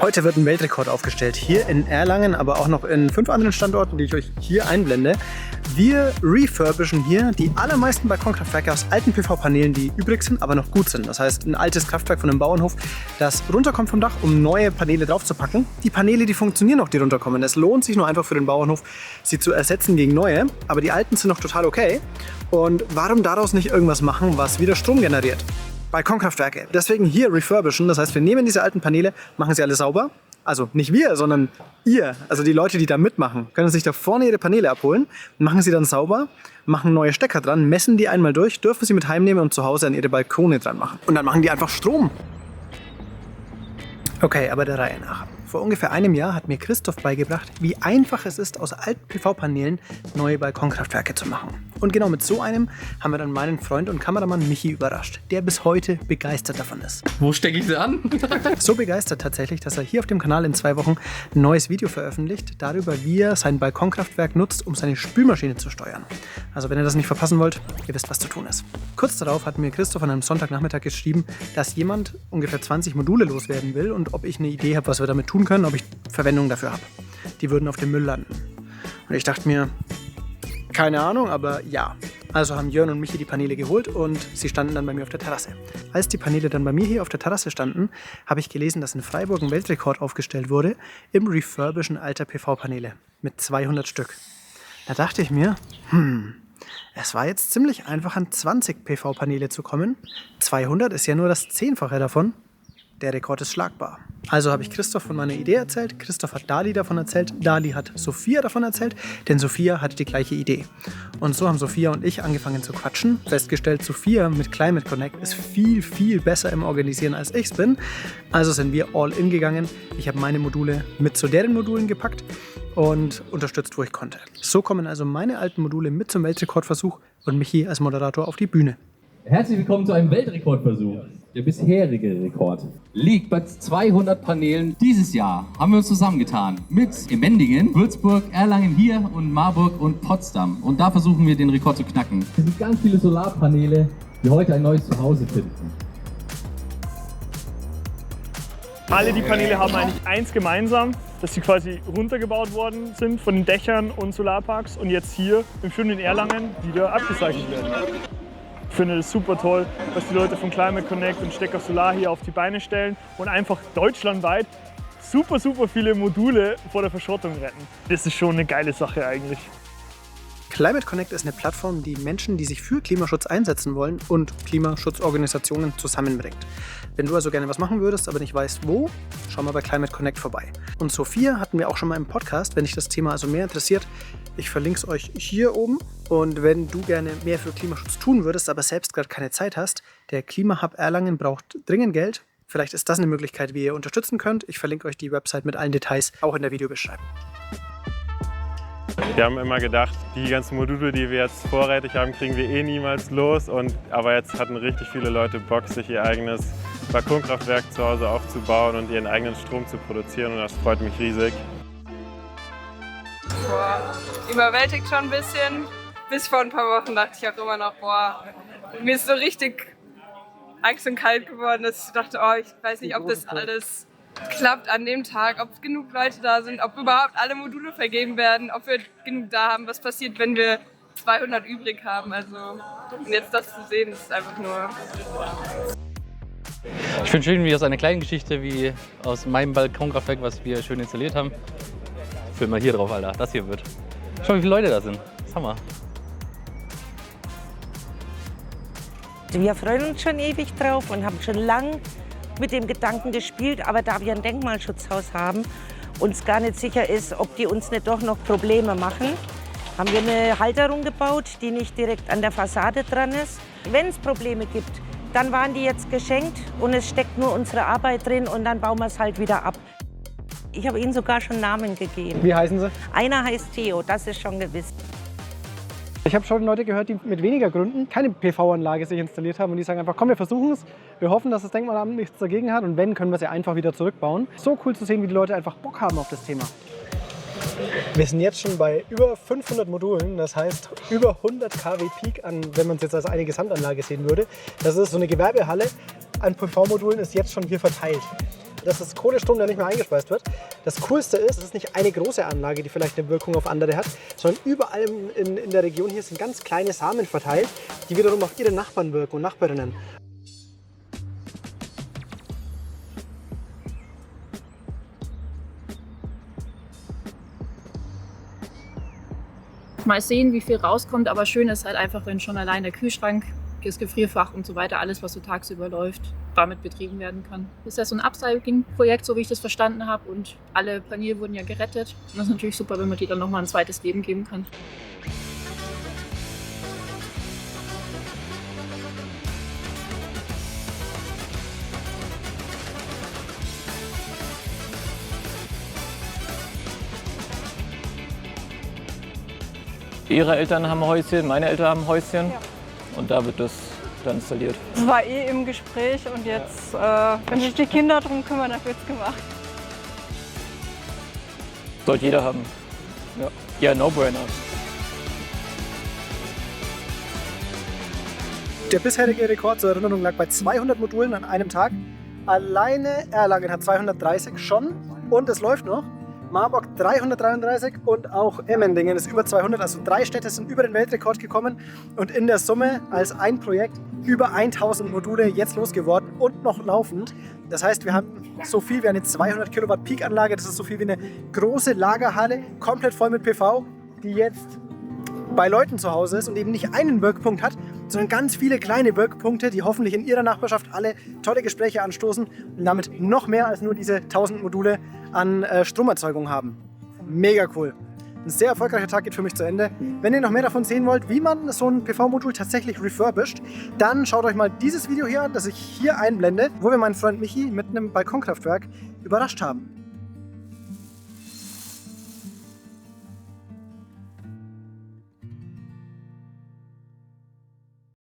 Heute wird ein Weltrekord aufgestellt, hier in Erlangen, aber auch noch in 5 anderen Standorten, die ich euch hier einblende. Wir refurbischen hier die allermeisten Balkonkraftwerke aus alten PV-Paneelen, die übrig sind, aber noch gut sind. Das heißt, ein altes Kraftwerk von einem Bauernhof, das runterkommt vom Dach, um neue Paneele draufzupacken. Die Paneele, die funktionieren noch, die runterkommen. Es lohnt sich nur einfach für den Bauernhof, sie zu ersetzen gegen neue, aber die alten sind noch total okay. Und warum daraus nicht irgendwas machen, was wieder Strom generiert? Balkonkraftwerke. Deswegen hier refurbischen, das heißt, wir nehmen diese alten Paneele, machen sie alle sauber. Also nicht wir, sondern ihr, also die Leute, die da mitmachen, können sich da vorne ihre Paneele abholen, machen sie dann sauber, machen neue Stecker dran, messen die einmal durch, dürfen sie mit heimnehmen und zu Hause an ihre Balkone dran machen. Und dann machen die einfach Strom. Okay, aber der Reihe nach. Vor ungefähr einem Jahr hat mir Christoph beigebracht, wie einfach es ist, aus alten PV-Paneelen neue Balkonkraftwerke zu machen. Und genau mit so einem haben wir dann meinen Freund und Kameramann Michi überrascht, der bis heute begeistert davon ist. Wo stecke ich sie an? So begeistert tatsächlich, dass er hier auf dem Kanal in 2 Wochen ein neues Video veröffentlicht, darüber, wie er sein Balkonkraftwerk nutzt, um seine Spülmaschine zu steuern. Also wenn ihr das nicht verpassen wollt, ihr wisst, was zu tun ist. Kurz darauf hat mir Christoph an einem Sonntagnachmittag geschrieben, dass jemand ungefähr 20 Module loswerden will und ob ich eine Idee habe, was wir damit tun können, ob ich Verwendung dafür habe. Die würden auf dem Müll landen. Und ich dachte mir, keine Ahnung, aber ja. Also haben Jörn und Michi die Paneele geholt und sie standen dann bei mir auf der Terrasse. Als die Paneele dann bei mir hier auf der Terrasse standen, habe ich gelesen, dass in Freiburg ein Weltrekord aufgestellt wurde im Refurbischen alter PV-Paneele mit 200 Stück. Da dachte ich mir, es war jetzt ziemlich einfach an 20 PV-Paneele zu kommen. 200 ist ja nur das 10-fache davon. Der Rekord ist schlagbar. Also habe ich Christoph von meiner Idee erzählt, Christoph hat Dali davon erzählt, Dali hat Sophia davon erzählt, denn Sophia hatte die gleiche Idee. Und so haben Sophia und ich angefangen zu quatschen, festgestellt, Sophia mit Climate Connect ist viel, viel besser im Organisieren als ich es bin. Also sind wir all in gegangen. Ich habe meine Module mit zu deren Modulen gepackt und unterstützt, wo ich konnte. So kommen also meine alten Module mit zum Weltrekordversuch und Michi als Moderator auf die Bühne. Herzlich willkommen zu einem Weltrekordversuch. Der bisherige Rekord liegt bei 200 Paneelen. Dieses Jahr haben wir uns zusammengetan mit Mendingen, Würzburg, Erlangen hier und Marburg und Potsdam. Und da versuchen wir den Rekord zu knacken. Es sind ganz viele Solarpaneele, die heute ein neues Zuhause finden. Alle die Paneele haben eigentlich eins gemeinsam, dass sie quasi runtergebaut worden sind von den Dächern und Solarparks und jetzt hier im schönen Erlangen wieder abgecycelt werden. Ich finde das super toll, dass die Leute von Climate Connect und Stecker Solar hier auf die Beine stellen und einfach deutschlandweit super viele Module vor der Verschrottung retten. Das ist schon eine geile Sache eigentlich. Climate Connect ist eine Plattform, die Menschen, die sich für Klimaschutz einsetzen wollen und Klimaschutzorganisationen zusammenbringt. Wenn du also gerne was machen würdest, aber nicht weißt wo, schau mal bei Climate Connect vorbei. Und Sophia hatten wir auch schon mal im Podcast, wenn dich das Thema also mehr interessiert. Ich verlinke es euch hier oben. Und wenn du gerne mehr für Klimaschutz tun würdest, aber selbst gerade keine Zeit hast, der Klimahub Erlangen braucht dringend Geld. Vielleicht ist das eine Möglichkeit, wie ihr unterstützen könnt. Ich verlinke euch die Website mit allen Details auch in der Videobeschreibung. Wir haben immer gedacht, die ganzen Module, die wir jetzt vorrätig haben, kriegen wir eh niemals los. Aber jetzt hatten richtig viele Leute Bock, sich ihr eigenes Balkonkraftwerk zu Hause aufzubauen und ihren eigenen Strom zu produzieren. Und das freut mich riesig. Überwältigt schon ein bisschen. Bis vor ein paar Wochen dachte ich auch immer noch, mir ist so richtig Angst und kalt geworden, dass ich dachte, ich weiß nicht, ob das alles klappt an dem Tag, ob genug Leute da sind, ob überhaupt alle Module vergeben werden, ob wir genug da haben, was passiert, wenn wir 200 übrig haben. Also, und jetzt das zu sehen, ist einfach nur... Ich finde schön, wie aus einer kleinen Geschichte, wie aus meinem Balkonkraftwerk, was wir schön installiert haben. Film mal hier drauf, Alter, das hier wird. Schau, wie viele Leute da sind. Das ist Hammer. Wir freuen uns schon ewig drauf und haben schon lang mit dem Gedanken gespielt, aber da wir ein Denkmalschutzhaus haben, uns gar nicht sicher ist, ob die uns nicht doch noch Probleme machen, haben wir eine Halterung gebaut, die nicht direkt an der Fassade dran ist. Wenn es Probleme gibt, dann waren die jetzt geschenkt und es steckt nur unsere Arbeit drin und dann bauen wir es halt wieder ab. Ich habe ihnen sogar schon Namen gegeben. Wie heißen sie? Einer heißt Theo, das ist schon gewiss. Ich habe schon Leute gehört, die mit weniger Gründen keine PV-Anlage sich installiert haben und die sagen einfach, komm, wir versuchen es. Wir hoffen, dass das Denkmalamt nichts dagegen hat und wenn, können wir es ja einfach wieder zurückbauen. So cool zu sehen, wie die Leute einfach Bock haben auf das Thema. Wir sind jetzt schon bei über 500 Modulen, das heißt über 100 kW Peak an, wenn man es jetzt als eine Gesamtanlage sehen würde. Das ist so eine Gewerbehalle an PV-Modulen ist jetzt schon hier verteilt. Das ist Kohlestrom, der nicht mehr eingespeist wird. Das Coolste ist, es ist nicht eine große Anlage, die vielleicht eine Wirkung auf andere hat, sondern überall in der Region hier sind ganz kleine Samen verteilt, die wiederum auf ihre Nachbarn wirken und Nachbarinnen. Mal sehen, wie viel rauskommt, aber schön ist halt einfach, wenn schon allein der Kühlschrank, das Gefrierfach und so weiter, alles was so tagsüber läuft, damit betrieben werden kann. Das ist ja so ein Upcycling-Projekt, so wie ich das verstanden habe, und alle Paneele wurden ja gerettet. Und das ist natürlich super, wenn man die dann nochmal ein zweites Leben geben kann. Ihre Eltern haben ein Häuschen, meine Eltern haben ein Häuschen und da wird das dann installiert. Es war eh im Gespräch und jetzt, wenn sich die Kinder darum kümmern, dann wird es gemacht. Sollte jeder haben. Ja, No-Brainer. Der bisherige Rekord zur Erinnerung lag bei 200 Modulen an einem Tag. Alleine Erlangen hat 230 schon und es läuft noch. Marburg 333 und auch Emmendingen ist über 200, also 3 Städte sind über den Weltrekord gekommen und in der Summe als ein Projekt über 1000 Module jetzt losgeworden und noch laufend. Das heißt, wir haben so viel wie eine 200 Kilowatt Peak-Anlage, das ist so viel wie eine große Lagerhalle, komplett voll mit PV, die jetzt bei Leuten zu Hause ist und eben nicht einen Wirkpunkt hat, sondern ganz viele kleine Wirkpunkte, die hoffentlich in ihrer Nachbarschaft alle tolle Gespräche anstoßen und damit noch mehr als nur diese 1000 Module an Stromerzeugung haben. Mega cool. Ein sehr erfolgreicher Tag geht für mich zu Ende. Wenn ihr noch mehr davon sehen wollt, wie man so ein PV-Modul tatsächlich refurbished, dann schaut euch mal dieses Video hier an, das ich hier einblende, wo wir meinen Freund Michi mit einem Balkonkraftwerk überrascht haben.